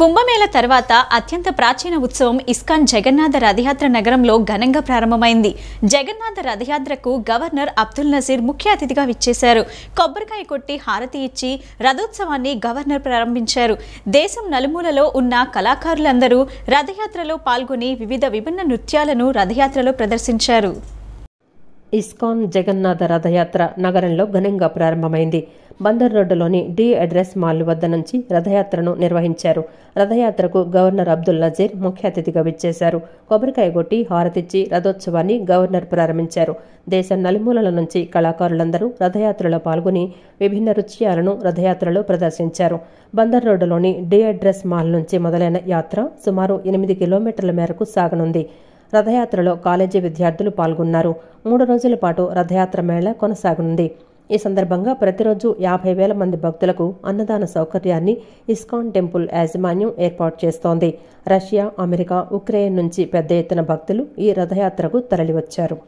కుంభమేళ తర్వాత అత్యంత ప్రాచీన ఉత్సవం ఇస్కాన్ జగన్నాథ రథయాత్ర నగరంలో ఘనంగా ప్రారంభమైంది. జగన్నాథ రథయాత్రకు గవర్నర్ అబ్దుల్ నజీర్ ముఖ్య అతిథిగా విచ్చేశారు. కొబ్బరికాయ కొట్టి హారతి ఇచ్చి రథోత్సవాన్ని గవర్నర్ ప్రారంభించారు. దేశం నలుమూలలో ఉన్న కళాకారులందరూ రథయాత్రలో పాల్గొని విభిన్న నృత్యాలను రథయాత్రలో ప్రదర్శించారు. ఇస్కాన్ జగన్నాథ రథయాత్ర నగరంలో ఘనంగా ప్రారంభమైంది. బందర్ రోడ్డులోని డి అడ్రస్ మాల్ వద్ద నుంచి రథయాత్రను నిర్వహించారు. రథయాత్రకు గవర్నర్ అబ్దుల్ నజీర్ ముఖ్య అతిథిగా విచ్చేశారు. కొబ్బరికాయ కొట్టి హారతిచ్చి రథోత్సవాన్ని గవర్నర్ ప్రారంభించారు. దేశం నలుమూలల నుంచి కళాకారులందరూ రథయాత్రలో పాల్గొని విభిన్న నృత్యాలను రథయాత్రలో ప్రదర్శించారు. బందర్ రోడ్డులోని డి అడ్రస్ మాల్ నుంచి మొదలైన యాత్ర సుమారు 8 కిలోమీటర్ల మేరకు సాగనుంది. రథయాత్రలో కాలేజీ విద్యార్థులు పాల్గొన్నారు. 3 రోజుల పాటు రథయాత్ర మేళా కొనసాగనుంది. ఈ సందర్భంగా ప్రతిరోజు 50,000 మంది భక్తులకు అన్నదాన సౌకర్యాన్ని ఇస్కాన్ టెంపుల్ యాజమాన్యం ఏర్పాటు చేస్తోంది. రష్యా, అమెరికా, ఉక్రెయిన్ నుంచి పెద్ద ఎత్తున భక్తులు ఈ రథయాత్రకు తరలివచ్చారు.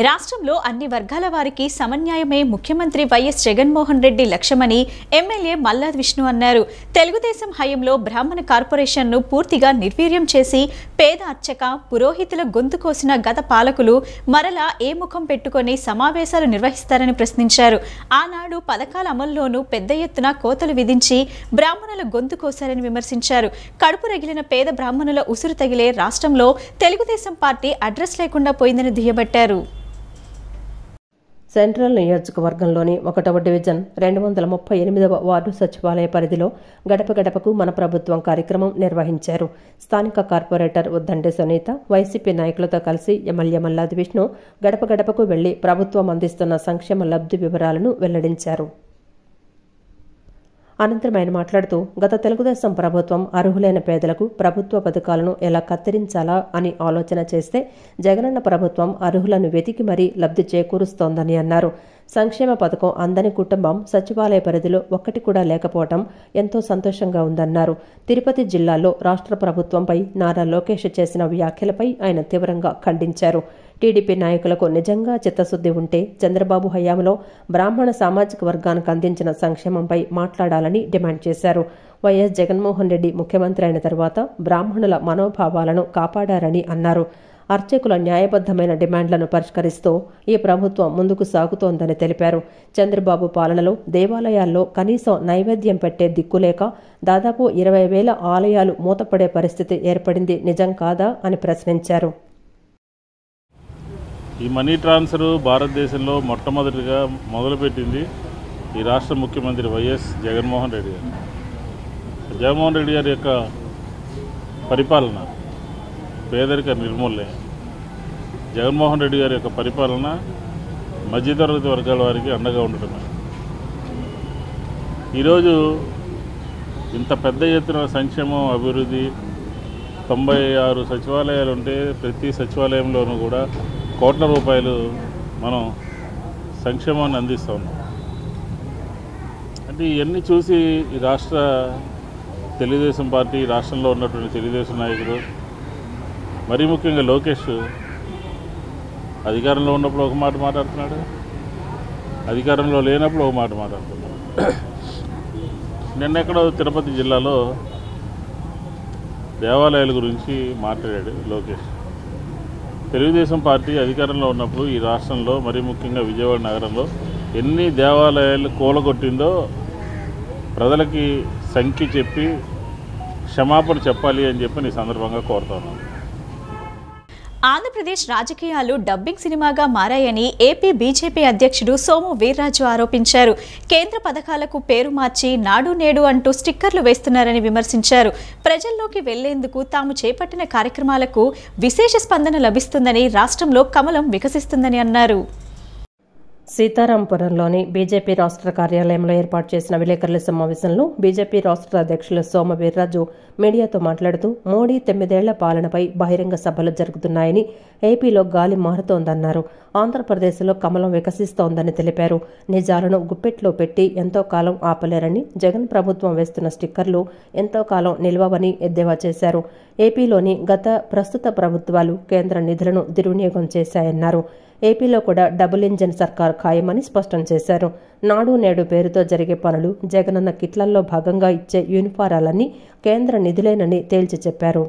రాష్ట్రంలో అన్ని వర్గాల వారికి సమన్యాయమే ముఖ్యమంత్రి వైఎస్ జగన్మోహన్ రెడ్డి లక్ష్యమని ఎమ్మెల్యే మల్లాద్ విష్ణు అన్నారు. తెలుగుదేశం హయాంలో బ్రాహ్మణ కార్పొరేషన్ను పూర్తిగా నిర్వీర్యం చేసి పేద అర్చక పురోహితుల గొంతు కోసిన గత పాలకులు మరలా ఏ ముఖం పెట్టుకొని సమావేశాలు నిర్వహిస్తారని ప్రశ్నించారు. ఆనాడు పథకాల అమల్లోనూ పెద్ద ఎత్తున కోతలు విధించి బ్రాహ్మణుల గొంతు కోశారని విమర్శించారు. కడుపు రగిలిన పేద బ్రాహ్మణుల ఉసురు తగిలే రాష్ట్రంలో తెలుగుదేశం పార్టీ అడ్రస్ లేకుండా పోయిందని దుయ్యబట్టారు. సెంట్రల్ నియోజకవర్గంలోని 1వ డివిజన్ 238వ వార్డు సచివాలయ పరిధిలో గడప గడపకు మన ప్రభుత్వం కార్యక్రమం నిర్వహించారు. స్థానిక కార్పొరేటర్ ఉద్దండి సునీత వైసీపీ నాయకులతో కలిసి ఎమ్మెల్యే మల్లాద్ విష్ణు గడప గడపకు వెళ్లి ప్రభుత్వం అందిస్తున్న సంక్షేమ లబ్ధి వివరాలను వెల్లడించారు. అనంతరం ఆయన మాట్లాడుతూ గత తెలుగుదేశం ప్రభుత్వం అర్హులైన పేదలకు ప్రభుత్వ పథకాలను ఎలా కత్తిరించాలా అని ఆలోచన చేస్తే జగనన్న ప్రభుత్వం అర్హులను వెతికి మరీ లబ్ధి చేకూరుస్తోందని అన్నారు. సంక్షేమ పథకం అందని కుటుంబం సచివాలయ పరిధిలో ఒక్కటి కూడా లేకపోవడం ఎంతో సంతోషంగా ఉందన్నారు. తిరుపతి జిల్లాలో రాష్ట్ర ప్రభుత్వంపై నారా లోకేష్ చేసిన వ్యాఖ్యలపై ఆయన తీవ్రంగా ఖండించారు. టీడీపీ నాయకులకు నిజంగా చిత్తశుద్ధి ఉంటే చంద్రబాబు హయాంలో బ్రాహ్మణ సామాజిక వర్గానికి అందించిన సంక్షేమంపై మాట్లాడాలని డిమాండ్ చేశారు. వైఎస్ జగన్మోహన్ రెడ్డి ముఖ్యమంత్రి అయిన తర్వాత బ్రాహ్మణుల మనోభావాలను కాపాడారని అన్నారు. అర్చకుల న్యాయబద్ధమైన డిమాండ్లను పరిష్కరిస్తూ ఈ ప్రభుత్వం ముందుకు సాగుతోందని తెలిపారు. చంద్రబాబు పాలనలో దేవాలయాల్లో కనీసం నైవేద్యం పెట్టే దిక్కులేక దాదాపు 20,000 ఆలయాలు మూతపడే పరిస్థితి ఏర్పడింది నిజం కాదా అని ప్రశ్నించారు. ఈ మనీ ట్రాన్స్ఫర్ భారతదేశంలో మొట్టమొదటిగా మొదలుపెట్టింది ఈ రాష్ట్ర ముఖ్యమంత్రి వైఎస్ జగన్మోహన్ రెడ్డి గారు. జగన్మోహన్ రెడ్డి గారి యొక్క పరిపాలన పేదరిక నిర్మూలనే. జగన్మోహన్ రెడ్డి గారి యొక్క పరిపాలన మధ్యతరగతి వర్గాల వారికి అండగా ఉండటమే. ఈరోజు ఇంత పెద్ద ఎత్తున సంక్షేమం అభివృద్ధి 96 సచివాలయాలు ఉంటే ప్రతి సచివాలయంలోనూ కూడా కోట్ల రూపాయలు మనం సంక్షేమాన్ని అందిస్తూ ఉన్నాం. అంటే ఇవన్నీ చూసి ఈ రాష్ట్ర తెలుగుదేశం పార్టీ, రాష్ట్రంలో ఉన్నటువంటి తెలుగుదేశం నాయకులు, మరీ ముఖ్యంగా లోకేష్ అధికారంలో ఉన్నప్పుడు ఒక మాట మాట్లాడుతున్నాడు, అధికారంలో లేనప్పుడు ఒక మాట మాట్లాడుతున్నాడు. నిన్నెక్కడో తిరుపతి జిల్లాలో దేవాలయాల గురించి మాట్లాడాడు లోకేష్. తెలుగుదేశం పార్టీ అధికారంలో ఉన్నప్పుడు ఈ రాష్ట్రంలో, మరీ ముఖ్యంగా విజయవాడ నగరంలో ఎన్ని దేవాలయాలు కూలగొట్టిందో ప్రజలకి సంఖ్య చెప్పి క్షమాపణ చెప్పాలి అని చెప్పి ఈ సందర్భంగా కోరుతున్నాను. ఆంధ్రప్రదేశ్ రాజకీయాలు డబ్బింగ్ సినిమాగా మారాయని ఏపీ బీజేపీ అధ్యక్షుడు సోము వీర్రాజు ఆరోపించారు. కేంద్ర పథకాలకు పేరు మార్చి నాడు నేడు అంటూ స్టిక్కర్లు వేస్తున్నారని విమర్శించారు. ప్రజల్లోకి వెళ్లేందుకు తాము చేపట్టిన కార్యక్రమాలకు విశేష స్పందన లభిస్తుందని, రాష్ట్రంలో కమలం వికసిస్తుందని అన్నారు. సీతారాంపురంలోని బీజేపీ రాష్ట్ర కార్యాలయంలో ఏర్పాటు చేసిన విలేకరుల సమావేశంలో బీజేపీ రాష్ట్ర అధ్యక్షులు సోము వీర్రాజు మీడియాతో మాట్లాడుతూ మోడీ 9 ఏళ్ల పాలనపై బహిరంగ సభలు జరుగుతున్నాయని, ఏపీలో గాలి మారుతోందన్నారు. ఆంధ్రప్రదేశ్లో కమలం వికసిస్తోందని తెలిపారు. నిజాలను గుప్పెట్లో పెట్టి ఎంతో కాలం ఆపలేరని, జగన్ ప్రభుత్వం వేస్తున్న స్టిక్కర్లు ఎంతో కాలం నిల్వవని ఎద్దేవా చేశారు. ఏపీలోని ప్రస్తుత ప్రభుత్వాలు కేంద్ర నిధులను దుర్వినియోగం చేశాయన్నారు. ఏపీలో కూడా డబుల్ ఇంజిన్ సర్కార్ ఖాయమని స్పష్టం చేశారు. నాడు నేడు పేరుతో జరిగే పనులు, జగనన్న కిట్లల్లో భాగంగా ఇచ్చే యూనిఫారాలన్నీ కేంద్ర నిధులేనని తేల్చి చెప్పారు.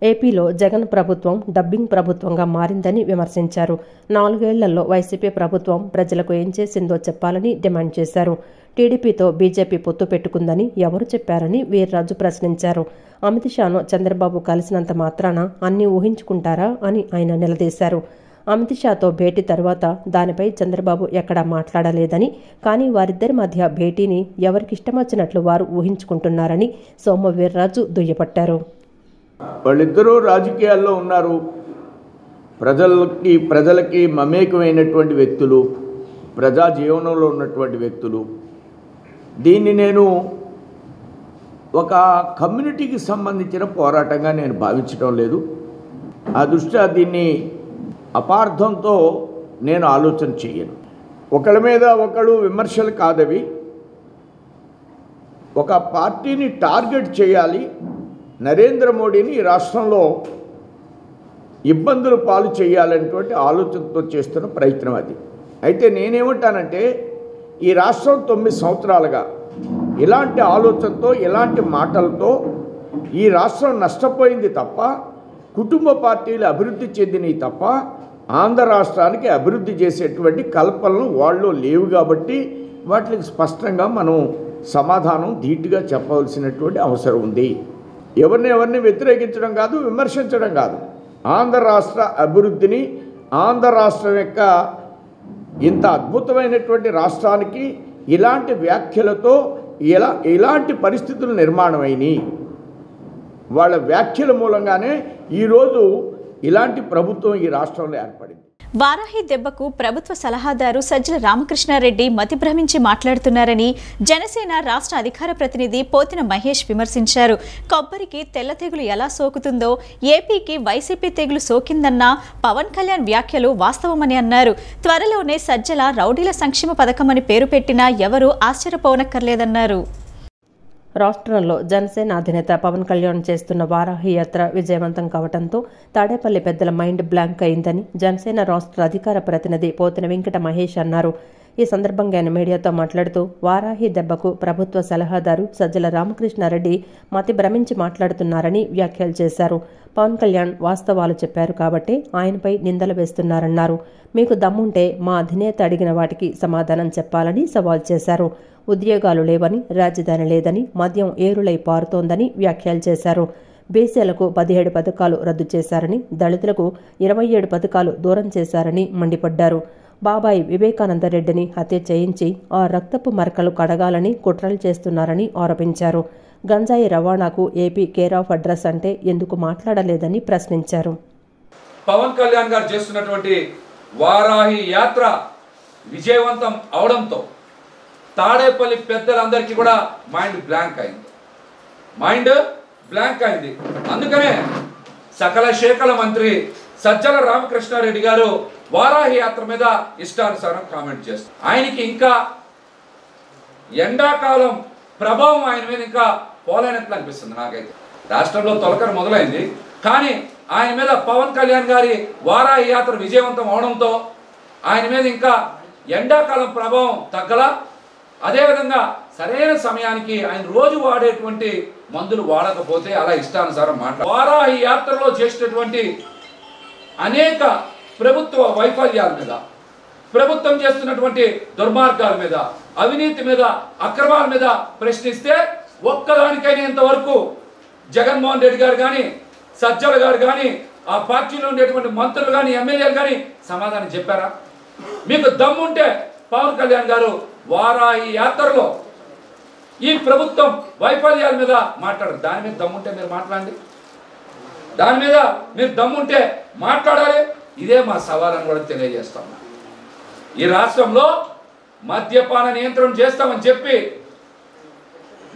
ఏపీలో జగన్ ప్రభుత్వం డబ్బింగ్ ప్రభుత్వంగా మారిందని విమర్శించారు. 4 ఏళ్లలో వైసీపీ ప్రభుత్వం ప్రజలకు ఏం చేసిందో చెప్పాలని డిమాండ్ చేశారు. టీడీపీతో బీజేపీ పొత్తు పెట్టుకుందని ఎవరు చెప్పారని వీర్రాజు ప్రశ్నించారు. అమిత్ షాను చంద్రబాబు కలిసినంత మాత్రాన అన్నీ ఊహించుకుంటారా అని ఆయన నిలదీశారు. అమిత్ షాతో భేటీ తర్వాత దానిపై చంద్రబాబు ఎక్కడా మాట్లాడలేదని, కానీ వారిద్దరి మధ్య భేటీని ఎవరికిష్టమొచ్చినట్లు వారు ఊహించుకుంటున్నారని సోము వీర్రాజు దుయ్యబట్టారు. వాళ్ళిద్దరూ రాజకీయాల్లో ఉన్నారు. ప్రజలకి మమేకమైనటువంటి వ్యక్తులు, ప్రజా జీవనంలో ఉన్నటువంటి వ్యక్తులు. దీన్ని నేను ఒక కమ్యూనిటీకి సంబంధించిన పోరాటంగా నేను భావించడం లేదు. ఆ దృష్ట్యా దీన్ని అపార్థంతో నేను ఆలోచన చేయను. ఒకళ్ళ మీద ఒకళ్ళు విమర్శలు కాదవి. ఒక పార్టీని టార్గెట్ చేయాలి, నరేంద్ర మోడీని ఈ రాష్ట్రంలో ఇబ్బందులు పాలు చేయాలనేటువంటి ఆలోచనతో చేస్తున్న ప్రయత్నం అది. అయితే నేనేమంటానంటే, ఈ రాష్ట్రం 9 సంవత్సరాలుగా ఇలాంటి ఆలోచనతో, ఇలాంటి మాటలతో ఈ రాష్ట్రం నష్టపోయింది తప్ప, కుటుంబ పార్టీలు అభివృద్ధి చెందినవి తప్ప ఆంధ్ర రాష్ట్రానికి అభివృద్ధి చేసేటువంటి కల్పనలు వాళ్ళు లేవు. కాబట్టి వాటికి స్పష్టంగా మనం సమాధానం ధీటుగా చెప్పవలసినటువంటి అవసరం ఉంది. ఎవరిని వ్యతిరేకించడం కాదు, విమర్శించడం కాదు. ఆంధ్ర రాష్ట్ర అభివృద్ధిని, ఆంధ్ర రాష్ట్రం యొక్క ఇంత అద్భుతమైనటువంటి రాష్ట్రానికి ఇలాంటి వ్యాఖ్యలతో ఇలాంటి పరిస్థితులు నిర్మాణమైనవి. వాళ్ళ వ్యాఖ్యల మూలంగానే ఈరోజు ఇలాంటి ప్రభుత్వం ఈ రాష్ట్రంలో ఏర్పడింది. వారాహి దెబ్బకు ప్రభుత్వ సలహాదారు సజ్జల రామకృష్ణారెడ్డి మతిభ్రమించి మాట్లాడుతున్నారని జనసేన రాష్ట్ర అధికార ప్రతినిధి పోతిన మహేష్ విమర్శించారు. కొబ్బరికి తెల్ల తెగులు ఎలా సోకుతుందో ఏపీకి వైసీపీ తెగులు సోకిందన్న పవన్ కళ్యాణ్ వ్యాఖ్యలు వాస్తవమని అన్నారు. త్వరలోనే సజ్జల రౌడీల సంక్షేమ పథకమని పేరు పెట్టినా ఎవరూ ఆశ్చర్యపోనక్కర్లేదన్నారు. రాష్ట్రంలో జనసేన అధినేత పవన్ కళ్యాణ్ చేస్తున్న వారాహి యాత్ర విజయవంతం కావడంతో తాడేపల్లి పెద్దల మైండ్ బ్లాంక్ అయిందని జనసేన రాష్ట్ర అధికార ప్రతినిధి పోతిన వెంకట మహేష్ అన్నారు. ఈ సందర్భంగా ఆయన మీడియాతో మాట్లాడుతూ వారాహి దెబ్బకు ప్రభుత్వ సలహాదారు సజ్జల రామకృష్ణారెడ్డి మతి భ్రమించి మాట్లాడుతున్నారని వ్యాఖ్యలు చేశారు. పవన్ కళ్యాణ్ వాస్తవాలు చెప్పారు కాబట్టి ఆయనపై నిందలు వేస్తున్నారన్నారు. మీకు దమ్ముంటే మా అధినేత అడిగిన వాటికి సమాధానం చెప్పాలని సవాల్ చేశారు. ఉద్యోగాలు లేవని, రాజధాని లేదని, మద్యం ఏరులై పారుతోందని వ్యాఖ్యలు చేశారు. బీసీలకు 17 పథకాలు రద్దు చేశారని, దళితులకు 27 పథకాలు దూరం చేశారని మండిపడ్డారు. బాబాయి వివేకానందరెడ్డిని హత్య చేయించి ఆ రక్తపు మరకలు కడగాలని కుట్రలు చేస్తున్నారని ఆరోపించారు. గంజాయి రవాణాకు ఏపీ కేర్ ఆఫ్ అడ్రస్ అంటే ఎందుకు మాట్లాడలేదని ప్రశ్నించారు. పవన్ కళ్యాణ్ గారు చేస్తున్నటువంటి వారాహి యాత్ర విజయవంతం అవడంతో తాడేపల్లి పెద్దలందరికీ కూడా మైండ్ బ్లాంక్ అయింది. అందుకనే సకల శాఖల మంత్రి సజ్జల రామకృష్ణారెడ్డి గారు వారాహి యాత్ర మీద ఇష్టానుసారం కామెంట్ చేస్తారు. ఆయనకి ఇంకా ఎండాకాలం ప్రభావం ఆయన మీద ఇంకా పోలేనట్లు అనిపిస్తుంది నాకైతే. రాష్ట్రంలో తొలకర మొదలైంది, కానీ ఆయన మీద పవన్ కళ్యాణ్ గారి వారాహి యాత్ర విజయవంతం అవడంతో ఆయన మీద ఇంకా ఎండాకాలం ప్రభావం తగ్గల. అదేవిధంగా సరైన సమయానికి ఆయన రోజు వాడేటువంటి మందులు వాడకపోతే అలా ఇష్టానుసారం వారాహి యాత్రలో చేసినటువంటి అనేక ప్రభుత్వ వైఫల్యాల మీద, ప్రభుత్వం చేస్తున్నటువంటి దుర్మార్గాల మీద, అవినీతి మీద, అక్రమాల మీద ప్రశ్నిస్తే ఒక్కదానికైనా ఇంతవరకు జగన్మోహన్ రెడ్డి గారు కానీ, సజ్జల గారు కానీ, ఆ పార్టీలో ఉండేటువంటి మంత్రులు కానీ, ఎమ్మెల్యేలు కానీ సమాధానం చెప్పారా? మీకు దమ్ముంటే పవన్ కళ్యాణ్ గారు వారాహి యాత్రలో ఈ ప్రభుత్వం వైఫల్యాల మీద మాట్లాడరు. దాని మీద దమ్ముంటే మీరు మాట్లాడండి, దాని మీద మీరు దమ్ముంటే మాట్లాడాలి. ఇదే మా సవాలని కూడా తెలియజేస్తాం. ఈ రాష్ట్రంలో మద్యపాన నియంత్రణ చేస్తామని చెప్పి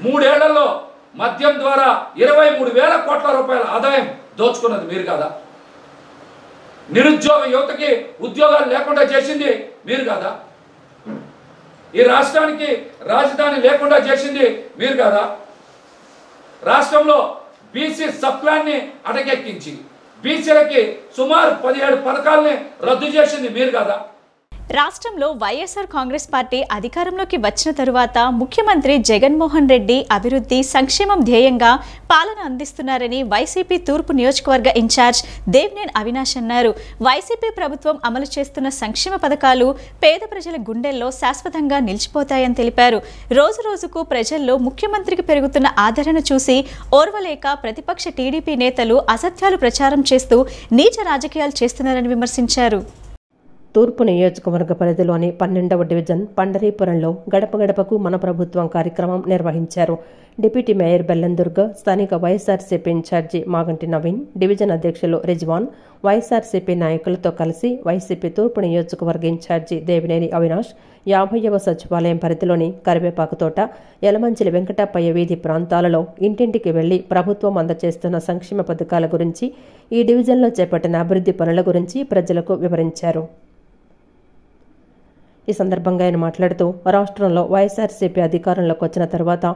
3 ఏళ్లలో మద్యం ద్వారా 23,000 కోట్ల రూపాయల ఆదాయం దోచుకున్నది మీరు కదా? నిరుద్యోగ యువతకి ఉద్యోగాలు లేకుండా చేసింది మీరు కదా? ఈ రాష్ట్రానికి రాజధాని లేకుండా చేసింది మీరు కదా? రాష్ట్రంలో బీసీ సబ్ ప్లాన్ ని అటకెక్కించి బీసీలకి సుమారు 17 పథకాలని రద్దు చేసింది మీరు కదా? రాష్ట్రంలో వైఎస్ఆర్ కాంగ్రెస్ పార్టీ అధికారంలోకి వచ్చిన తరువాత ముఖ్యమంత్రి జగన్మోహన్ రెడ్డి అభివృద్ధి, సంక్షేమం ధ్యేయంగా పాలన అందిస్తున్నారని వైసీపీ తూర్పు నియోజకవర్గ ఇన్ఛార్జ్ దేవినేని అవినాష్ అన్నారు. వైసీపీ ప్రభుత్వం అమలు చేస్తున్న సంక్షేమ పథకాలు పేద ప్రజల గుండెల్లో శాశ్వతంగా నిలిచిపోతాయని తెలిపారు. రోజు రోజుకు ప్రజల్లో ముఖ్యమంత్రికి పెరుగుతున్న ఆదరణ చూసి ఓర్వలేక ప్రతిపక్ష టీడీపీ నేతలు అసత్యాలు ప్రచారం చేస్తూ నీచ రాజకీయాలు చేస్తున్నారని విమర్శించారు. తూర్పు నియోజకవర్గ పరిధిలోని 12వ డివిజన్ పండరీపురంలో గడప గడపకు మన ప్రభుత్వం కార్యక్రమం నిర్వహించారు. డిప్యూటీ మేయర్ బెల్లందుర్గ, స్థానిక వైఎస్ఆర్సీపీ ఇన్ఛార్జి మాగంటి నవీన్, డివిజన్ అధ్యక్షులు రిజ్వాన్, వైఎస్ఆర్సీపీ నాయకులతో కలిసి వైసీపీ తూర్పు నియోజకవర్గ ఇన్ఛార్జి దేవినేని అవినాష్ 50వ సచివాలయం పరిధిలోని కరివేపాకుతోట, యలమంచిలి వెంకటప్పయ్య వీధి ప్రాంతాలలో ఇంటింటికి వెళ్లి ప్రభుత్వం అందజేస్తున్న సంక్షేమ పథకాల గురించి, ఈ డివిజన్లో చేపట్టిన అభివృద్ధి పనుల గురించి ప్రజలకు వివరించారు. ఈ సందర్భంగా ఆయన మాట్లాడుతూ రాష్ట్రంలో వైఎస్ఆర్సీపీ అధికారంలోకి వచ్చిన తర్వాత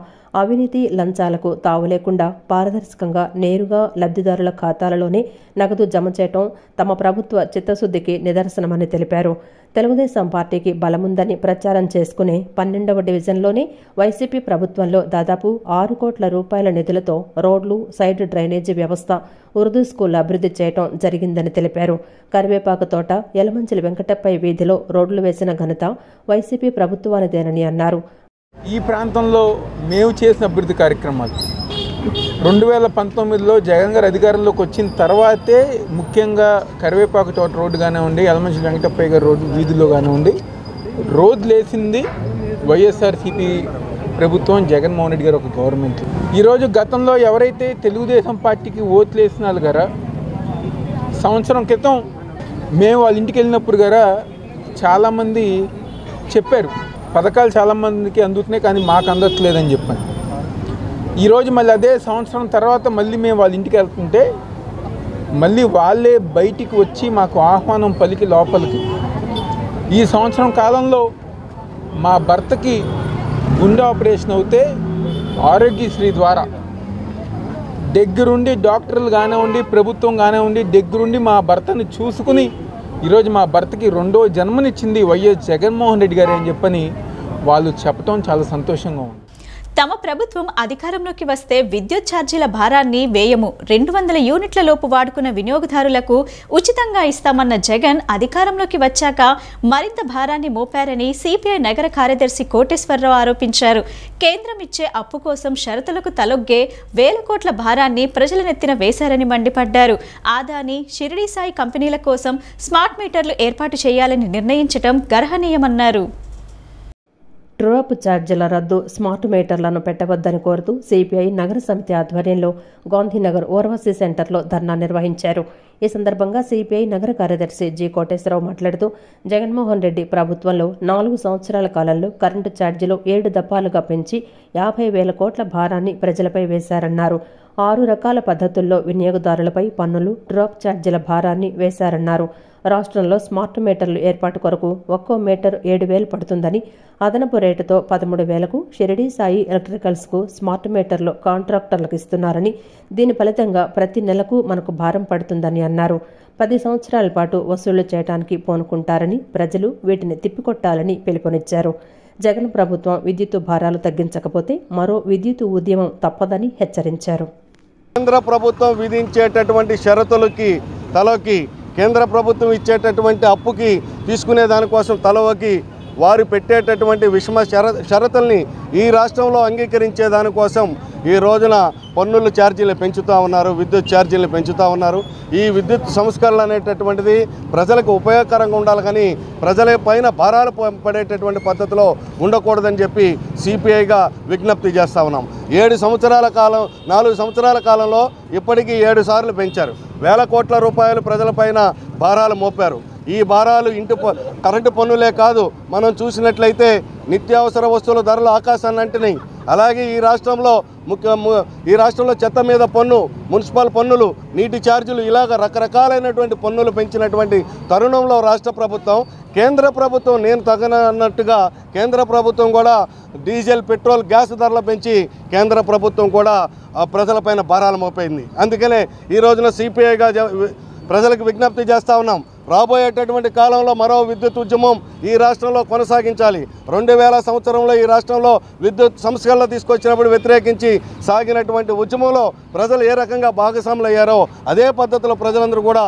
అవినీతి, లంచాలకు తావు లేకుండా పారదర్శకంగా నేరుగా లబ్ధిదారుల ఖాతాలలోనే నగదు జమ చేయటం తమ ప్రభుత్వ చిత్తశుద్ధికి నిదర్శనమని తెలిపారు. తెలుగుదేశం పార్టీకి బలముందని ప్రచారం చేసుకునే 12వ డివిజన్లోని వైసీపీ ప్రభుత్వంలో దాదాపు 6 కోట్ల రూపాయల నిధులతో రోడ్లు, సైడ్ డ్రైనేజీ వ్యవస్థ, ఉర్దూ స్కూల్ అభివృద్ధి చేయటం జరిగిందని తెలిపారు. కరివేపాకు తోట, యలమంచిలి వెంకటప్పయ్య వీధిలో రోడ్లు వేసిన ఘనత వైసీపీ ప్రభుత్వానిదేనని అన్నారు. ఈ ప్రాంతంలో మేము చేసిన అభివృద్ధి కార్యక్రమాలు 2019లో జగన్ గారు అధికారంలోకి వచ్చిన తర్వాతే ముఖ్యంగా కరివేపాకు తోట రోడ్డు కానివ్వండి, యలమంచిలి వెంకటప్పయ్య గారి రోడ్డు వీధిలో కానివ్వండి రోడ్లు వేసింది వైఎస్ఆర్సీపీ ప్రభుత్వం, జగన్మోహన్ రెడ్డి గారు ఒక గవర్నమెంట్. ఈరోజు గతంలో ఎవరైతే తెలుగుదేశం పార్టీకి ఓట్లు వేసిన వాళ్ళు గారా సంవత్సరం క్రితం మేము వాళ్ళ ఇంటికి వెళ్ళినప్పుడు గారా చాలామంది చెప్పారు పథకాలు చాలామందికి అందుతున్నాయి కానీ మాకు అందట్లేదని చెప్పాను. ఈరోజు మళ్ళీ అదే సంవత్సరం తర్వాత మళ్ళీ మేము వాళ్ళ ఇంటికి వెళ్తుంటే మళ్ళీ వాళ్ళే బయటికి వచ్చి మాకు ఆహ్వానం పలికి లోపలికి. ఈ సంవత్సరం కాలంలో మా భర్తకి గుండె ఆపరేషన్ అవుతే ఆరోగ్యశ్రీ ద్వారా దగ్గరుండి డాక్టర్లు కానివ్వండి, ప్రభుత్వం కానివ్వండి దగ్గరుండి మా భర్తని చూసుకుని ఈరోజు మా భర్తకి 2వ జన్మనిచ్చింది వైఎస్ జగన్మోహన్ రెడ్డి గారు అని చెప్పని వాళ్ళు చెప్పడం చాలా సంతోషంగా ఉంది. తమ ప్రభుత్వం అధికారంలోకి వస్తే విద్యుత్ ఛార్జీల భారాన్ని వేయము, 200 యూనిట్ల లోపు వాడుకున్న వినియోగదారులకు ఉచితంగా ఇస్తామన్న జగన్ అధికారంలోకి వచ్చాక మరింత భారాన్ని మోపారని సిపిఐ నగర కార్యదర్శి కోటేశ్వరరావు ఆరోపించారు. కేంద్రం ఇచ్చే అప్పు కోసం షరతులకు తలొగ్గే 1000 కోట్ల భారాన్ని ప్రజల నెత్తిన వేశారని మండిపడ్డారు. ఆదాని, షిరిడి సాయి కంపెనీల కోసం స్మార్ట్ మీటర్లు ఏర్పాటు చేయాలని నిర్ణయించడం గర్హనీయమన్నారు. ట్రూ-అప్ ఛార్జీల రద్దు, స్మార్ట్ మీటర్లను పెట్టవద్దని కోరుతూ సిపిఐ నగర సమితి ఆధ్వర్యంలో గాంధీనగర్ ఓర్వశీ సెంటర్లో ధర్నా నిర్వహించారు. ఈ సందర్భంగా సిపిఐ నగర కార్యదర్శి జి కోటేశ్వరరావు మాట్లాడుతూ జగన్మోహన్ రెడ్డి ప్రభుత్వంలో 4 సంవత్సరాల కాలంలో కరెంటు ఛార్జీలు 7 దఫాలుగా పెంచి 50,000 కోట్ల భారాన్ని ప్రజలపై వేశారన్నారు. 6 రకాల పద్ధతుల్లో వినియోగదారులపై పన్నులు, ట్రూ-అప్ ఛార్జీల భారాన్ని వేశారన్నారు. రాష్ట్రంలో స్మార్ట్ మీటర్లు ఏర్పాటు కొరకు ఒక్కో మీటర్ 7,000 పడుతుందని, అదనపు రేటుతో 13,000కు షిరిడి సాయి ఎలక్ట్రికల్స్కు స్మార్ట్ మీటర్లు కాంట్రాక్టర్లకు ఇస్తున్నారని, దీని ఫలితంగా ప్రతి నెలకు మనకు భారం పడుతుందని అన్నారు. 10 సంవత్సరాల పాటు వసూళ్లు చేయడానికి పూనుకుంటారని, ప్రజలు వీటిని తిప్పికొట్టాలని పిలుపునిచ్చారు. జగన్ ప్రభుత్వం విద్యుత్ భారాలు తగ్గించకపోతే మరో విద్యుత్ ఉద్యమం తప్పదని హెచ్చరించారు. కేంద్ర ప్రభుత్వం విధించేటటువంటి షరతులకి తలకి, కేంద్ర ప్రభుత్వం ఇచ్చేటటువంటి అప్పుకి తీసుకునే దానికోసం తలవకి వారు పెట్టేటటువంటి విషమ షరతుల్ని ఈ రాష్ట్రంలో అంగీకరించే దానికోసం ఈ రోజున పన్నుల ఛార్జీలు పెంచుతూ ఉన్నారు, విద్యుత్ ఛార్జీలు పెంచుతూ ఉన్నారు. ఈ విద్యుత్ సంస్కరణ అనేటటువంటిది ప్రజలకు ఉపయోగకరంగా ఉండాలి కానీ ప్రజల పైన భారాలు పడేటటువంటి పద్ధతిలో ఉండకూడదని చెప్పి సిపిఐగా విజ్ఞప్తి చేస్తూ ఉన్నాం. 4 సంవత్సరాల కాలంలో ఇప్పటికీ 7 సార్లు పెంచారు. వేల కోట్ల రూపాయలు ప్రజలపైన భారాలు మోపారు. ఈ భారాలు కరెంటు పన్నులే కాదు, మనం చూసినట్లయితే నిత్యావసర వస్తువుల ధరలు ఆకాశాన్ని అంటినాయి. అలాగే ఈ రాష్ట్రంలో చెత్త మీద పన్ను, మున్సిపల్ పన్నులు, నీటి ఛార్జీలు ఇలాగ రకరకాలైనటువంటి పన్నులు పెంచినటువంటి తరుణంలో రాష్ట్ర ప్రభుత్వం, కేంద్ర ప్రభుత్వం నేను తగనన్నట్టుగా కేంద్ర ప్రభుత్వం కూడా డీజిల్, పెట్రోల్, గ్యాస్ ధరలు పెంచి కేంద్ర ప్రభుత్వం కూడా ప్రజలపైన భారాలు మోపైంది. అందుకనే ఈ రోజున సిపిఐగా ప్రజలకు విజ్ఞప్తి చేస్తూ ఉన్నాం. రాబోయేటటువంటి కాలంలో మరో విద్యుత్ ఉద్యమం ఈ రాష్ట్రంలో కొనసాగించాలి. 2000 సంవత్సరంలో ఈ రాష్ట్రంలో విద్యుత్ సంస్కరణలు తీసుకొచ్చినప్పుడు వ్యతిరేకించి సాగినటువంటి ఉద్యమంలో ప్రజలు ఏ రకంగా భాగస్వాములయ్యారో అదే పద్ధతిలో ప్రజలందరూ కూడా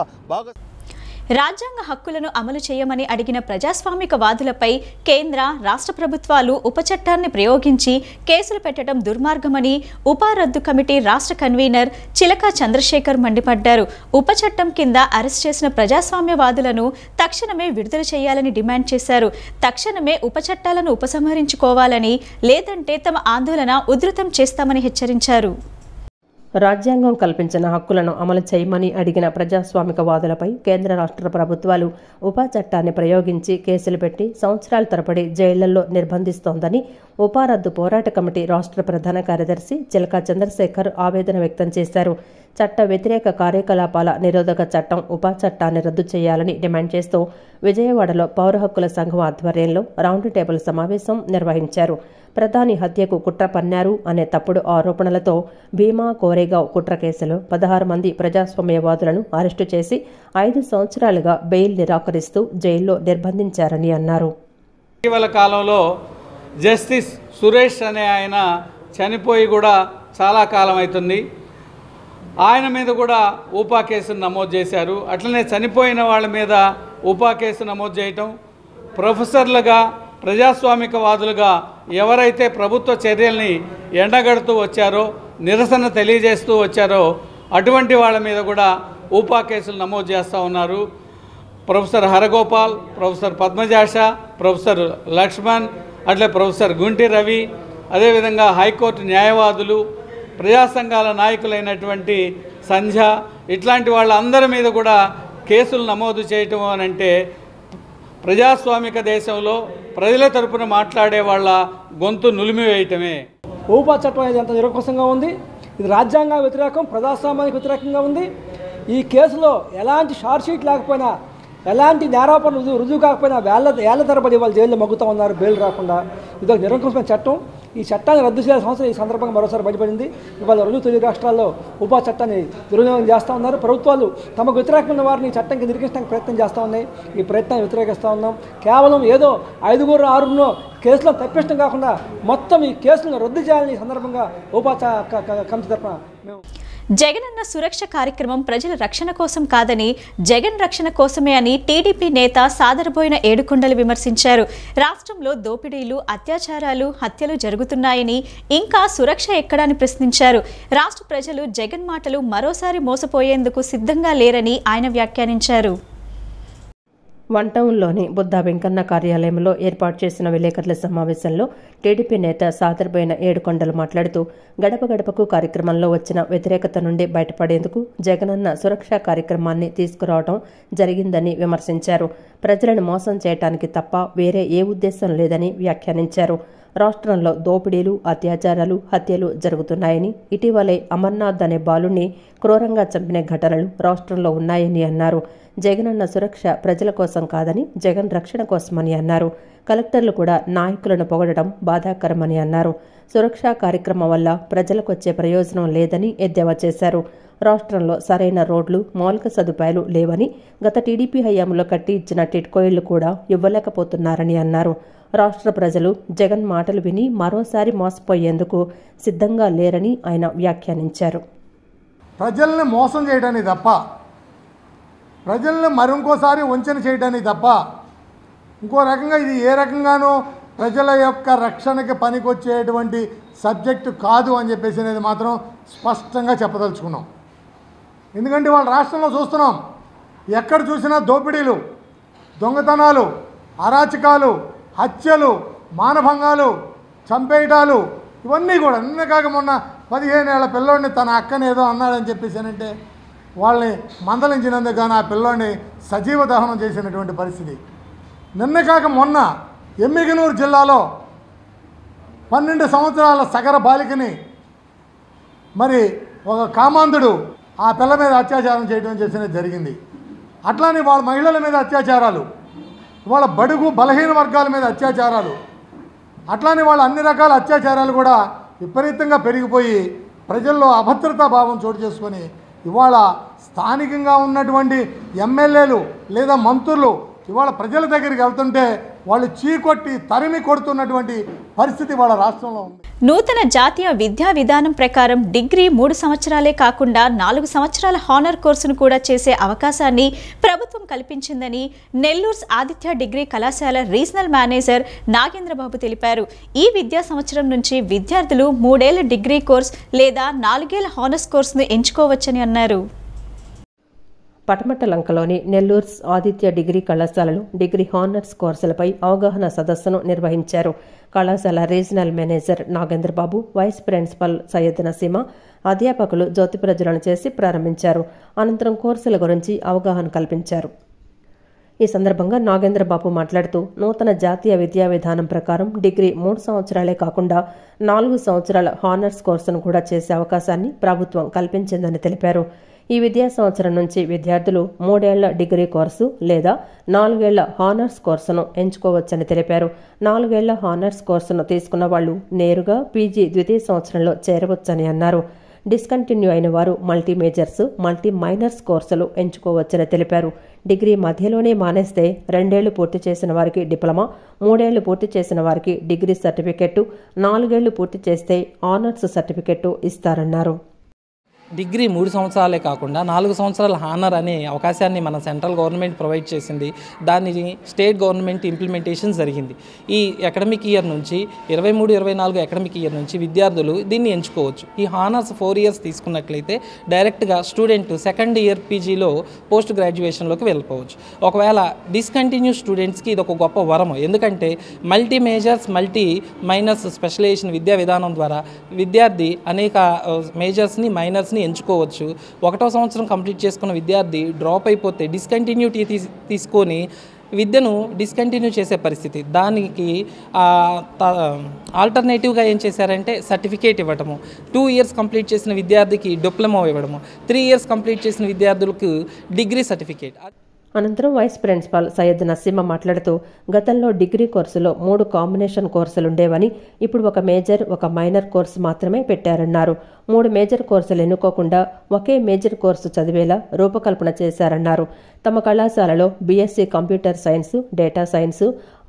రాజ్యాంగ హక్కులను అమలు చేయమని అడిగిన ప్రజాస్వామిక వాదులపై కేంద్ర, రాష్ట్ర ప్రభుత్వాలు ఉపచట్టాన్ని ప్రయోగించి కేసులు పెట్టడం దుర్మార్గమని ఉప రద్దు కమిటీ రాష్ట్ర కన్వీనర్ చిలక చంద్రశేఖర్ మండిపడ్డారు. ఉపచట్టం కింద అరెస్ట్ చేసిన ప్రజాస్వామ్యవాదులను తక్షణమే విడుదల చేయాలని డిమాండ్ చేశారు. తక్షణమే ఉపచట్టాలను ఉపసంహరించుకోవాలని, లేదంటే తమ ఆందోళన ఉధృతం చేస్తామని హెచ్చరించారు. రాజ్యాంగం కల్పించిన హక్కులను అమలు చేయమని అడిగిన ప్రజాస్వామిక వాదులపై కేంద్ర, రాష్ట్ర ప్రభుత్వాలు ఉపా చట్టాన్ని ప్రయోగించి కేసులు పెట్టి సంవత్సరాల తరబడి జైళ్లలో నిర్బంధిస్తోందని ఉపా రద్దు పోరాట కమిటీ రాష్ట్ర ప్రధాన కార్యదర్శి చిలక చంద్రశేఖర్ ఆవేదన వ్యక్తం చేశారు. చట్ట వ్యతిరేక కార్యకలాపాల నిరోధక చట్టం ఉపా చట్టాన్ని రద్దు చేయాలని డిమాండ్ చేస్తూ విజయవాడలో పౌర హక్కుల సంఘం ఆధ్వర్యంలో రౌండ్ టేబుల్ సమావేశం నిర్వహించారు. ప్రధాని హత్యకు కుట్ర పన్నారు అనే తప్పుడు ఆరోపణలతో భీమా, కోరేగావ్ కుట్ర కేసులో 16 మంది ప్రజాస్వామ్యవాదులను అరెస్టు చేసి 5 సంవత్సరాలుగా బెయిల్ నిరాకరిస్తూ జైల్లో నిర్బంధించారని అన్నారు. ఇటీవల కాలంలో జస్టిస్ సురేష్ అనే ఆయన చనిపోయి కూడా చాలా కాలం అవుతుంది. ఆయన మీద కూడా ఊపా కేసును నమోదు చేశారు. అట్లనే చనిపోయిన వాళ్ళ మీద ఊపా కేసు నమోదు చేయటం, ప్రొఫెసర్లుగా, ప్రజాస్వామికవాదులుగా ఎవరైతే ప్రభుత్వ చర్యల్ని ఎండగడుతూ వచ్చారో, నిరసన తెలియజేస్తూ వచ్చారో అటువంటి వాళ్ళ మీద కూడా ఊపా కేసులు నమోదు చేస్తూ ఉన్నారు. ప్రొఫెసర్ హరగోపాల్, ప్రొఫెసర్ పద్మజాష, ప్రొఫెసర్ లక్ష్మణ్, అట్లే ప్రొఫెసర్ గుంటి రవి, అదేవిధంగా హైకోర్టు న్యాయవాదులు, ప్రజా సంఘాల నాయకులైనటువంటి సంధ్య, ఇట్లాంటి వాళ్ళందరి మీద కూడా కేసులు నమోదు చేయటం అనంటే ప్రజాస్వామిక దేశంలో ప్రజల తరపున మాట్లాడే వాళ్ళ గొంతు నులిమివేయటమే. ఊపా చట్టం అనేది ఎంత నిరకోసంగా ఉంది, ఇది రాజ్యాంగ వ్యతిరేకం, ప్రజాస్వామ్యానికి వ్యతిరేకంగా ఉంది. ఈ కేసులో ఎలాంటి షార్ట్ షీట్ లేకపోయినా, ఎలాంటి నేరాపణ రుజువు కాకపోయినా ఏళ్ల తరబడి వాళ్ళు జైల్లో మగ్గుతూ ఉన్నారు బెయిల్ రాకుండా. ఇదొక నిరంకుశమైన చట్టం. ఈ చట్టాన్ని రద్దు చేయాల్సిన అవసరం ఈ సందర్భంగా మరోసారి బయటపడింది. ఇవాళ 2 తెలుగు రాష్ట్రాల్లో ఉపా చట్టాన్ని దుర్వినియోగం చేస్తూ ఉన్నారు. ప్రభుత్వాలు తమకు వ్యతిరేకమైన వారిని చట్టంకి నిరీక్షించడానికి ప్రయత్నం చేస్తూ ఉన్నాయి. ఈ ప్రయత్నాన్ని వ్యతిరేకిస్తూ ఉన్నాం. కేవలం ఏదో 5గురు 6 కేసులను తప్పించడం కాకుండా మొత్తం ఈ కేసులను రద్దు చేయాలని సందర్భంగా ఉపా కమిటీ తరఫున మేము జగనన్న సురక్ష కార్యక్రమం ప్రజల రక్షణ కోసం కాదని జగన్ రక్షణ కోసమే అని టీడీపీ నేత సాదరబోయిన ఏడుకొండలు విమర్శించారు. రాష్ట్రంలో దోపిడీలు, అత్యాచారాలు, హత్యలు జరుగుతున్నాయని, ఇంకా సురక్ష ఎక్కడని ప్రశ్నించారు. రాష్ట్ర ప్రజలు జగన్ మాటలు మరోసారి మోసపోయేందుకు సిద్ధంగా లేరని ఆయన వ్యాఖ్యానించారు. వన్ టౌన్లోని బుద్ధా వెంకన్న కార్యాలయంలో ఏర్పాటు చేసిన విలేకరుల సమావేశంలో టీడీపీ నేత సాదర్బోయిన ఏడుకొండలు మాట్లాడుతూ గడప గడపకు కార్యక్రమంలో వచ్చిన వ్యతిరేకత నుండి బయటపడేందుకు జగనన్న సురక్ష కార్యక్రమాన్ని తీసుకురావడం జరిగిందని విమర్శించారు. ప్రజలను మోసం చేయడానికి తప్ప వేరే ఏ ఉద్దేశం లేదని వ్యాఖ్యానించారు. రాష్ట్రంలో దోపిడీలు, అత్యాచారాలు, హత్యలు జరుగుతున్నాయని, ఇటీవలే అమర్నాథ్ అనే బాలుని క్రూరంగా చంపిన ఘటనలు రాష్ట్రంలో ఉన్నాయని అన్నారు. జగనన్న సురక్ష ప్రజల కోసం కాదని, జగన్ రక్షణ కోసమని అన్నారు. కలెక్టర్లు కూడా నాయకులను పొగడటం బాధాకరమని అన్నారు. సురక్షా కార్యక్రమం వల్ల ప్రజలకు వచ్చే ప్రయోజనం లేదని ఎద్దేవా చేశారు. రాష్ట్రంలో సరైన రోడ్లు, మౌలిక సదుపాయాలు లేవని, గత టీడీపీ హయాంలో కట్టి ఇచ్చిన టిట్కో ఇళ్లు కూడా ఇవ్వలేకపోతున్నారని అన్నారు. రాష్ట్ర ప్రజలు జగన్ మాటలు విని మరోసారి మోసపోయేందుకు సిద్ధంగా లేరని ఆయన వ్యాఖ్యానించారు. ప్రజల్ని మోసం చేయడానికి తప్ప, ప్రజల్ని మరింకోసారి వంచన చేయడానికి తప్ప, ఇంకో రకంగా ఇది ఏ రకంగానూ ప్రజల యొక్క రక్షణకి పనికొచ్చేటువంటి సబ్జెక్టు కాదు అని చెప్పేసి అనేది మాత్రం స్పష్టంగా చెప్పదలుచుకున్నాం. ఎందుకంటే వాళ్ళ రాష్ట్రంలో చూస్తున్నాం, ఎక్కడ చూసినా దోపిడీలు, దొంగతనాలు, అరాచకాలు, హత్యలు, మానభంగాలు, చంపేయటాలు, ఇవన్నీ కూడా. నిన్న కాక మొన్న 15 ఏళ్ల పిల్లోడిని తన అక్కని ఏదో అన్నాడని చెప్పేసానంటే వాళ్ళని మందలించినందుకు గాను ఆ పిల్లోడిని సజీవ దహనం చేసినటువంటి పరిస్థితి. నిన్న కాక మొన్న ఎమ్మిగనూరు జిల్లాలో 12 సంవత్సరాల సగర బాలికని మరి ఒక కామాంధుడు ఆ పిల్ల మీద అత్యాచారం చేయడం చేసినది జరిగింది. అట్లానే వాళ్ళ మహిళల మీద అత్యాచారాలు, వాళ్ళ బడుగు బలహీన వర్గాల మీద అత్యాచారాలు, అట్లానే వాళ్ళ అన్ని రకాల అత్యాచారాలు కూడా విపరీతంగా పెరిగిపోయి ప్రజల్లో అభద్రతా భావం చోటు చేసుకొని ఇవాళ స్థానికంగా ఉన్నటువంటి ఎమ్మెల్యేలు లేదా మంత్రులు ఇవాళ ప్రజల దగ్గరికి వెళ్తుంటే వాళ్ళు చీకొట్టి తరిమి కొడుతున్నటువంటి పరిస్థితి వాళ్ళ రాష్ట్రంలో ఉంది. నూతన జాతీయ విద్యా విధానం ప్రకారం డిగ్రీ 3 సంవత్సరాలే కాకుండా 4 సంవత్సరాల హానర్ కోర్సును కూడా చేసే అవకాశాన్ని ప్రభుత్వం కల్పించిందని నెల్లూరు ఆదిత్య డిగ్రీ కళాశాల రీజనల్ మేనేజర్ నాగేంద్రబాబు తెలిపారు. ఈ విద్యా సంవత్సరం నుంచి విద్యార్థులు 3 ఏళ్ల డిగ్రీ కోర్సు లేదా 4 ఏళ్ల హానర్స్ కోర్సును ఎంచుకోవచ్చని అన్నారు. పటమటలంకలోని నెల్లూరు ఆదిత్య డిగ్రీ కళాశాలలో డిగ్రీ హానర్స్ కోర్సులపై అవగాహన సదస్సును నిర్వహించారు. కళాశాల regional manager Nagendrababu, vice principal Syed Naseema, అధ్యాపకులు జ్యోతి ప్రజ్వలన చేసి ప్రారంభించారు. అనంతరం కోర్సుల గురించి అవగాహన కల్పించారు. ఈ సందర్భంగా నాగేంద్రబాబు మాట్లాడుతూ నూతన జాతీయ విద్యా విధానం ప్రకారం డిగ్రీ 3 సంవత్సరాలే కాకుండా 4 సంవత్సరాల హానర్స్ కోర్సును కూడా చేసే అవకాశాన్ని ప్రభుత్వం కల్పించిందని తెలిపారు. ఈ విద్యా సంవత్సరం నుంచి విద్యార్థులు 3 ఏళ్ల డిగ్రీ కోర్సు లేదా 4 ఏళ్ల హానర్స్ కోర్సును ఎంచుకోవచ్చని తెలిపారు. 4 ఏళ్ల హానర్స్ కోర్సును తీసుకున్న వాళ్లు నేరుగా పీజీ ద్వితీయ సంవత్సరంలో చేరవచ్చని అన్నారు. డిస్కంటిన్యూ అయిన వారు మల్టీ మేజర్స్, మల్టీ మైనర్స్ కోర్సులు ఎంచుకోవచ్చని తెలిపారు. డిగ్రీ మధ్యలోనే మానేస్తే 2 ఏళ్లు పూర్తి చేసిన వారికి డిప్లొమా, 3 ఏళ్లు పూర్తి చేసిన వారికి డిగ్రీ సర్టిఫికెట్, 4 ఏళ్లు పూర్తి చేస్తే ఆనర్స్ సర్టిఫికెట్ ఇస్తారన్నారు. డిగ్రీ 3 సంవత్సరాలే కాకుండా 4 సంవత్సరాల హానర్ అనే అవకాశాన్ని మన సెంట్రల్ గవర్నమెంట్ ప్రొవైడ్ చేసింది. దాన్ని స్టేట్ గవర్నమెంట్ ఇంప్లిమెంటేషన్ జరిగింది. ఈ అకాడమిక్ ఇయర్ నుంచి 23-24 అకాడమిక్ ఇయర్ నుంచి విద్యార్థులు దీన్ని ఎంచుకోవచ్చు. ఈ హానర్స్ 4 ఇయర్స్ తీసుకున్నట్లయితే డైరెక్ట్గా స్టూడెంట్ సెకండ్ ఇయర్ పీజీలో పోస్ట్ గ్రాడ్యుయేషన్లోకి వెళ్ళిపోవచ్చు. ఒకవేళ డిస్కంటిన్యూ స్టూడెంట్స్కి ఇది ఒక గొప్ప వరం. ఎందుకంటే multi majors, multi minors specialisation విద్యా విధానం ద్వారా విద్యార్థి అనేక మేజర్స్ని, మైనర్స్ని ఎంచుకోవచ్చు. 1వ సంవత్సరం కంప్లీట్ చేసుకున్న విద్యార్థి డ్రాప్ అయిపోతే డిస్కంటిన్యూటీ తీసుకొని విద్యను డిస్కంటిన్యూ చేసే పరిస్థితి. దానికి ఆల్టర్నేటివ్గా ఏం చేశారంటే సర్టిఫికేట్ ఇవ్వడము, 2 ఇయర్స్ కంప్లీట్ చేసిన విద్యార్థికి డిప్లొమా ఇవ్వడము, 3 ఇయర్స్ కంప్లీట్ చేసిన విద్యార్థులకు డిగ్రీ సర్టిఫికేట్. అనంతరం వైస్ ప్రిన్సిపాల్ సయ్యద్ నసీమా మాట్లాడుతూ గతంలో డిగ్రీ కోర్సులో 3 కాంబినేషన్ కోర్సులుండేవని, ఇప్పుడు ఒక మేజర్, ఒక మైనర్ కోర్సు మాత్రమే పెట్టారన్నారు. 3 మేజర్ కోర్సులు ఎన్నుకోకుండా ఒకే మేజర్ కోర్సు చదివేలా రూపకల్పన చేశారన్నారు. తమ కళాశాలలో BSc computer science, data science,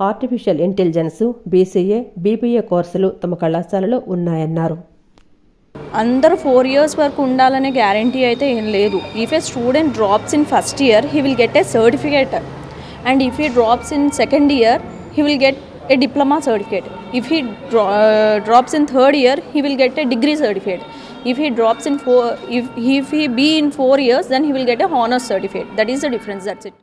artificial intelligence, BCA, BBA కోర్సులు తమ కళాశాలలో ఉన్నాయన్నారు. అందరూ 4 ఇయర్స్ వరకు ఉండాలనే గ్యారంటీ అయితే ఏం లేదు. If A student drops in first year he will get a certificate, and if he drops in second year he will get a diploma certificate. If he drops in third year he will get a degree certificate. If he drops in if he be in 4 years, then he will get a honors certificate. That is the difference. That's it.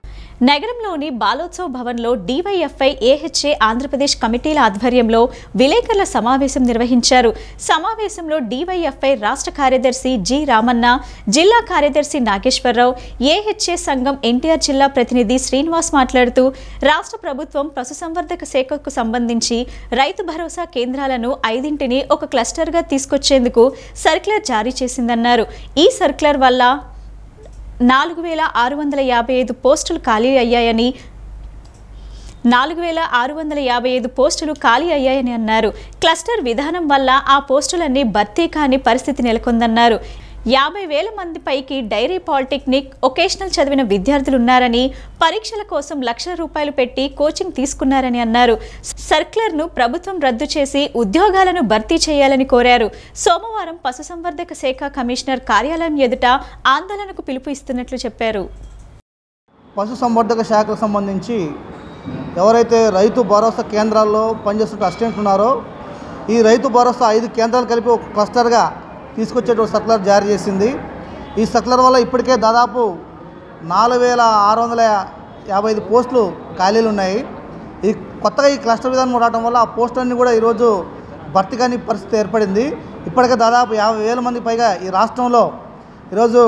నగరంలోని బాలోత్సవ్ భవన్లో DYFI AHA Andhra Pradesh కమిటీల ఆధ్వర్యంలో విలేకరుల సమావేశం నిర్వహించారు. సమావేశంలో DYFI రాష్ట్ర కార్యదర్శి జి రామన్న, జిల్లా కార్యదర్శి నాగేశ్వరరావు, ఏహెచ్ఏ సంఘం ఎన్టీఆర్ జిల్లా ప్రతినిధి శ్రీనివాస్ మాట్లాడుతూ రాష్ట్ర ప్రభుత్వం పశుసంవర్ధక శాఖకు సంబంధించి రైతు భరోసా కేంద్రాలను 5ంటిని ఒక క్లస్టర్గా తీసుకొచ్చేందుకు సర్క్యులర్ జారీ చేసిందన్నారు. ఈ సర్క్యులర్ వల్ల 4655 పోస్టులు ఖాళీ అయ్యాయని 4655 పోస్టులు ఖాళీ అయ్యాయని అన్నారు. క్లస్టర్ విధానం వల్ల ఆ పోస్టులన్నీ భర్తీ కాని పరిస్థితి నెలకొందన్నారు. 50,000 మంది పైకి డైరీ, పాలిటెక్నిక్, ఒకేషనల్ చదివిన విద్యార్థులున్నారని, పరీక్షల కోసం ₹1,00,000 పెట్టి కోచింగ్ తీసుకున్నారని అన్నారు. సర్క్యులర్ను ప్రభుత్వం రద్దు చేసి ఉద్యోగాలను భర్తీ చేయాలని కోరారు. సోమవారం పశుసంవర్ధక శాఖ కమిషనర్ కార్యాలయం ఎదుట ఆందోళనకు పిలుపు ఇస్తున్నట్లు చెప్పారు. పశుసంవర్ధక శాఖకు సంబంధించి ఎవరైతే రైతు భరోసా కేంద్రాల్లో పనిచేస్తున్న అసిస్టెంట్లు ఉన్నారో ఈ రైతు భరోసా 5 కేంద్రాలు కలిపి ఒక క్లస్టర్గా తీసుకొచ్చేటువంటి సర్క్యులర్ జారీ చేసింది. ఈ సర్క్యులర్ వల్ల ఇప్పటికే దాదాపు 4655 పోస్టులు ఖాళీలు ఉన్నాయి. ఈ కొత్తగా ఈ క్లస్టర్ విధానం రావడం వల్ల ఆ పోస్టులన్నీ కూడా ఈరోజు భర్తీ కాని పరిస్థితి ఏర్పడింది. ఇప్పటికే దాదాపు 50,000 మంది పైగా ఈ రాష్ట్రంలో ఈరోజు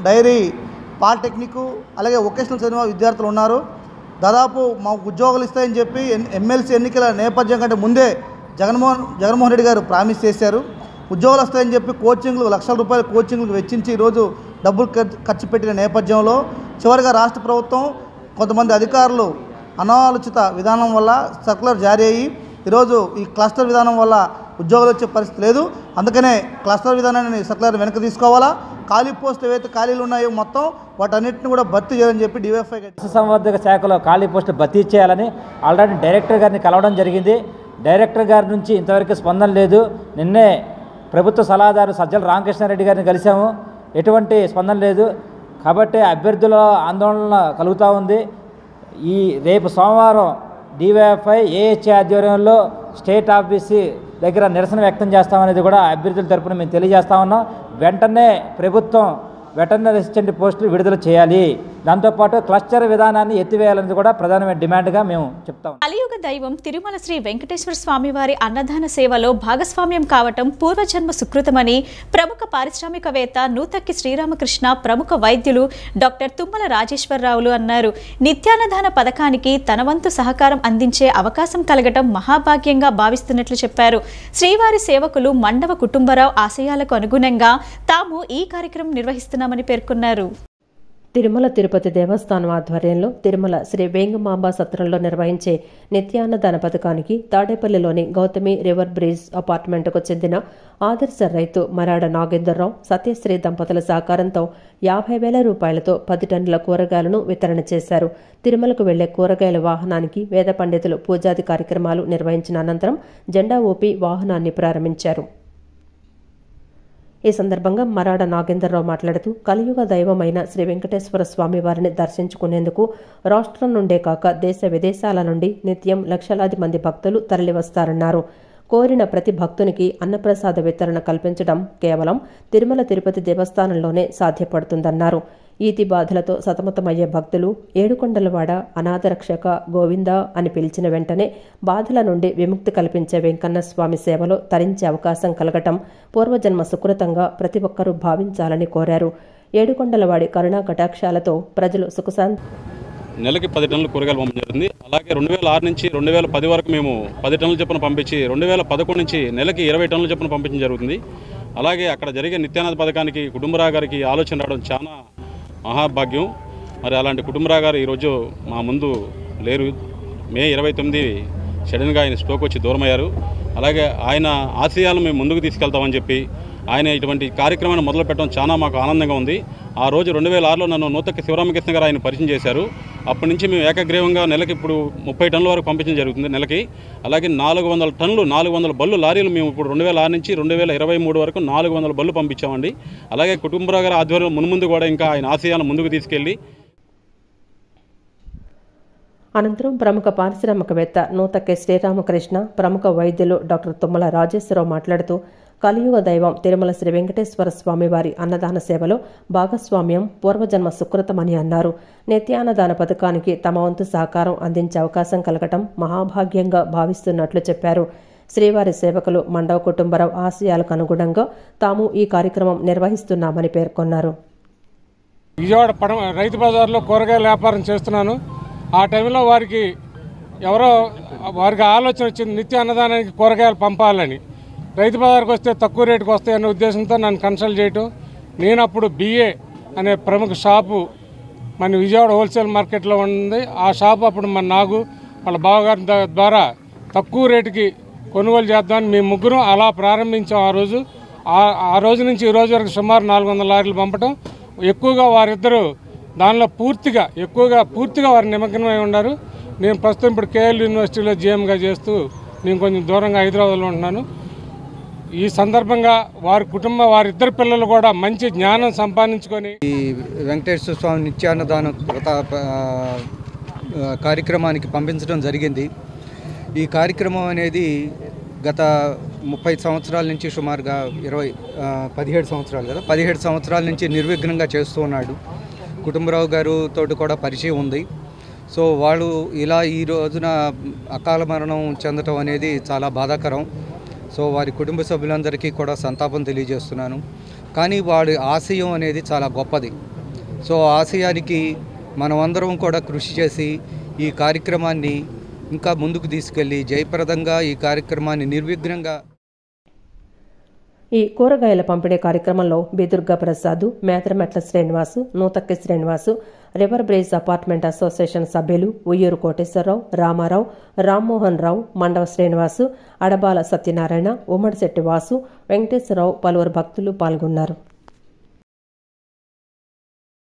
డైరీ, పాలిటెక్నిక్ అలాగే వొకేషనల్ చదివిన విద్యార్థులు ఉన్నారు. దాదాపు మాకు ఉద్యోగాలు ఇస్తాయని చెప్పి ఎమ్మెల్సీ ఎన్నికల నేపథ్యం కంటే ముందే జగన్మోహన్ రెడ్డి గారు ప్రామిస్ చేశారు. ఉద్యోగాలు వస్తాయని చెప్పి కోచింగ్లు ₹1,00,000 కోచింగ్లకు వెచ్చించి ఈరోజు డబ్బులు ఖర్చు పెట్టిన నేపథ్యంలో చివరిగా రాష్ట్ర ప్రభుత్వం కొంతమంది అధికారులు అనాలోచిత విధానం వల్ల సర్క్యులర్ జారీ అయ్యి ఈరోజు ఈ క్లస్టర్ విధానం వల్ల ఉద్యోగాలు వచ్చే పరిస్థితి లేదు. అందుకనే క్లస్టర్ విధానాన్ని సర్క్యులర్ వెనక్కి తీసుకోవాలా, ఖాళీ పోస్టులు ఏవైతే ఖాళీలు ఉన్నాయో మొత్తం వాటన్నిటిని కూడా భర్తీ చేయాలని చెప్పి డివైఎఫ్ఐ పశుసంవర్ధక శాఖలో ఖాళీ పోస్టులు భర్తీ చేయాలని ఆల్రెడీ డైరెక్టర్ గారిని కలవడం జరిగింది. డైరెక్టర్ గారి నుంచి ఇంతవరకు స్పందన లేదు. నిన్నే ప్రభుత్వ సలహాదారు సజ్జల రామకృష్ణారెడ్డి గారిని కలిసాము, ఎటువంటి స్పందన లేదు. కాబట్టి అభ్యర్థుల ఆందోళన కలుగుతూ ఉంది. ఈ రేపు సోమవారం డివైఎఫ్ఐ ఏహెచ్ఏ ఆధ్వర్యంలో స్టేట్ ఆఫీసు దగ్గర నిరసన వ్యక్తం చేస్తామనేది కూడా అభ్యర్థుల తరపున మేము తెలియజేస్తా ఉన్నాం. వెంటనే ప్రభుత్వం వెటర్నరీ అసిస్టెంట్ పోస్టులు విడుదల చేయాలి, దాంతోపాటు క్లస్టర్ విధానాన్ని ఎత్తివేయాలనేది కూడా ప్రధానమైన డిమాండ్గా మేము చెప్తాం. కలియుగ దైవం తిరుమల శ్రీ వెంకటేశ్వర స్వామి వారి అన్నదాన సేవలో భాగస్వామ్యం కావటం పూర్వజన్మ సుకృతమని ప్రముఖ పారిశ్రామికవేత్త నూతక్కి శ్రీరామకృష్ణ, ప్రముఖ వైద్యులు డాక్టర్ తుమ్మల రాజేశ్వరరావులు అన్నారు. నిత్యాన్నదాన పథకానికి తన వంతు సహకారం అందించే అవకాశం కలగటం మహాభాగ్యంగా భావిస్తున్నట్లు చెప్పారు. శ్రీవారి సేవకులు మండవ కుటుంబరావు ఆశయాలకు అనుగుణంగా తాము ఈ కార్యక్రమం నిర్వహిస్తున్నామని పేర్కొన్నారు. తిరుమల తిరుపతి దేవస్థానం ఆధ్వర్యంలో తిరుమల శ్రీ వేంగమాంబ సత్రంలో నిర్వహించే నిత్యాన్నదాన పథకానికి తాడేపల్లిలోని గౌతమి రివర్ బ్రిడ్జ్ అపార్ట్మెంట్కు చెందిన ఆదర్శ రైతు మరాడ నాగేంద్రరావు, సత్యశ్రీ దంపతుల సహకారంతో 50,000 రూపాయలతో 10 టన్నుల కూరగాయలను వితరణ చేశారు. తిరుమలకు వెళ్లే కూరగాయల వాహనానికి వేద పండితులు పూజాది కార్యక్రమాలు నిర్వహించిన అనంతరం జెండా ఊపి వాహనాన్ని ప్రారంభించారు. ఈ సందర్భంగా మరాడ నాగేంద్రరావు మాట్లాడుతూ కలియుగ దైవమైన శ్రీ వెంకటేశ్వర స్వామి వారిని దర్శించుకునేందుకు రాష్ట్రం నుండే కాక దేశ విదేశాల నుండి నిత్యం లక్షలాది మంది భక్తులు తరలివస్తారన్నారు. కోరిన ప్రతి భక్తునికి అన్నప్రసాద వితరణ కల్పించడం కేవలం తిరుమల తిరుపతి దేవస్థానంలోనే సాధ్యపడుతుందన్నారు. ఈతి బాధలతో సతమతమయ్యే భక్తులు ఏడుకొండలవాడ అనాథరక్షక గోవింద అని పిలిచిన వెంటనే బాధల నుండి విముక్తి కల్పించే వెంకన్న స్వామి సేవలో తరించే అవకాశం కలగటం పూర్వజన్మ సుకృతంగా ప్రతి ఒక్కరూ భావించాలని కోరారు. ఏడుకొండలవాడి కరుణా కటాక్షాలతో ప్రజలు సుఖశాంతి. నెలకి 10 టన్నులు కూరగాయలు పంపడం జరుగుతుంది. అలాగే 2006 నుంచి 2010 వరకు మేము 10 టన్నుల చొప్పున పంపించి 2011 నుంచి నెలకి 20 టన్నుల చొప్పున పంపించడం జరుగుతుంది. అలాగే అక్కడ జరిగే నిత్యానంద పథకానికి కుటుంబరావు గారికి ఆలోచన రావడం చాలా మహాభాగ్యం. మరి అలాంటి కుటుంబరావు గారు ఈరోజు మా ముందు లేరు. మే 29 సడన్గా ఆయన స్ట్రోక్ వచ్చి దూరమయ్యారు. అలాగే ఆయన ఆశయాలను మేము ముందుకు తీసుకెళ్తామని చెప్పి ఆయన ఇటువంటి కార్యక్రమాన్ని మొదలు పెట్టడం చాలా మాకు ఆనందంగా ఉంది. ఆ రోజు 2006లో నన్ను నూతక్కి శివరామకృష్ణ గారు ఆయన పరిచయం చేశారు. అప్పటి నుంచి మేము ఏకగ్రీవంగా నెలకి ఇప్పుడు 30 టన్నుల వరకు పంపించడం జరుగుతుంది నెలకి. అలాగే 400 టన్నులు 400 బళ్ళు లారీలు మేము ఇప్పుడు 2006 నుంచి 2023 వరకు 400 బళ్ళు పంపించామండి. అలాగే కుటుంబరావు గారి ఆధ్వర్యంలో మున్ముందు కూడా ఇంకా ఆయన ఆశయాలను ముందుకు తీసుకెళ్ళి అనంతరం ప్రముఖ పారిశ్రామికవేత్త నూతక్కే శ్రీరామకృష్ణ, ప్రముఖ వైద్యులు డాక్టర్ తుమ్మల రాజేశ్వరరావు మాట్లాడుతూ కలియుగ దైవం తిరుమల శ్రీ వెంకటేశ్వర స్వామి వారి అన్నదాన సేవలో భాగస్వామ్యం పూర్వజన్మ సుకృతమని అన్నారు. నిత్యాన్నదాన పథకానికి తమ వంతు సహకారం అందించే అవకాశం కలగటం మహాభాగ్యంగా భావిస్తున్నట్లు చెప్పారు. శ్రీవారి సేవకులు మండవ కుటుంబరావు ఆశయాలకు అనుగుణంగా తాము ఈ కార్యక్రమం నిర్వహిస్తున్నామని పేర్కొన్నారు. విజయవాడ రైతు బజార్లో కూరగాయల వ్యాపారం చేస్తున్నాను. ఆ టైంలో వారికి ఆలోచన వచ్చింది, నిత్య అన్నదానానికి కూరగాయలు పంపాలని. రైతు బజార్కి వస్తే తక్కువ రేటుకు వస్తాయనే ఉద్దేశంతో నన్ను కన్సల్ట్ చేయటం. నేను అప్పుడు బిఏ అనే ప్రముఖ షాపు మన విజయవాడ హోల్సేల్ మార్కెట్లో ఉంది. ఆ షాపు అప్పుడు మన నాగు వాళ్ళ బావగారి ద్వారా తక్కువ రేటుకి కొనుగోలు చేద్దామని మేము ముగ్గురం అలా ప్రారంభించాం. ఆ రోజు నుంచి ఈ రోజు వరకు సుమారు 400 లారీలు పంపటం. ఎక్కువగా వారిద్దరూ దానిలో పూర్తిగా వారు నిమగ్నమై ఉన్నారు. నేను ప్రస్తుతం ఇప్పుడు కేఎల్ యూనివర్సిటీలో జీఎంగా చేస్తూ నేను కొంచెం దూరంగా హైదరాబాద్లో ఉంటున్నాను. ఈ సందర్భంగా వారిద్దరు పిల్లలు కూడా మంచి జ్ఞానం సంపాదించుకొని ఈ వెంకటేశ్వర స్వామి నిత్యాన్నదాన కార్యక్రమానికి పంపించడం జరిగింది. ఈ కార్యక్రమం అనేది గత 30 సంవత్సరాల నుంచి సుమారుగా 17 సంవత్సరాలు కదా 17 సంవత్సరాల నుంచి నిర్విఘ్నంగా చేస్తూ ఉన్నాడు. కుటుంబరావు గారితో కూడా పరిచయం ఉంది. సో వాళ్ళు ఇలా ఈ రోజున అకాల మరణం చెందటం అనేది చాలా బాధాకరం. సో వారి కుటుంబ సభ్యులందరికీ కూడా సంతాపం తెలియజేస్తున్నాను. కానీ వాడి ఆశయం అనేది చాలా గొప్పది. సో ఆశయానికి మనమందరం కూడా కృషి చేసి ఈ కార్యక్రమాన్ని ఇంకా ముందుకు తీసుకెళ్లి జయప్రదంగా ఈ కార్యక్రమాన్ని నిర్విఘ్నంగా. ఈ కూరగాయల పంపిణీ కార్యక్రమంలో బిదుర్గా ప్రసాద్, మేత్రమెట్ల Srinivasu, Nuthakki Srinivasu, river bridge apartment association సభ్యులు ఉయ్యూరు కోటేశ్వరరావు, రామారావు, రామ్మోహన్ రావు, మండవ శ్రీనివాసు, అడబాల సత్యనారాయణ, ఉమ్మడిశెట్టి వాసు, వెంకటేశ్వరరావు, పలువురు భక్తులు పాల్గొన్నారు.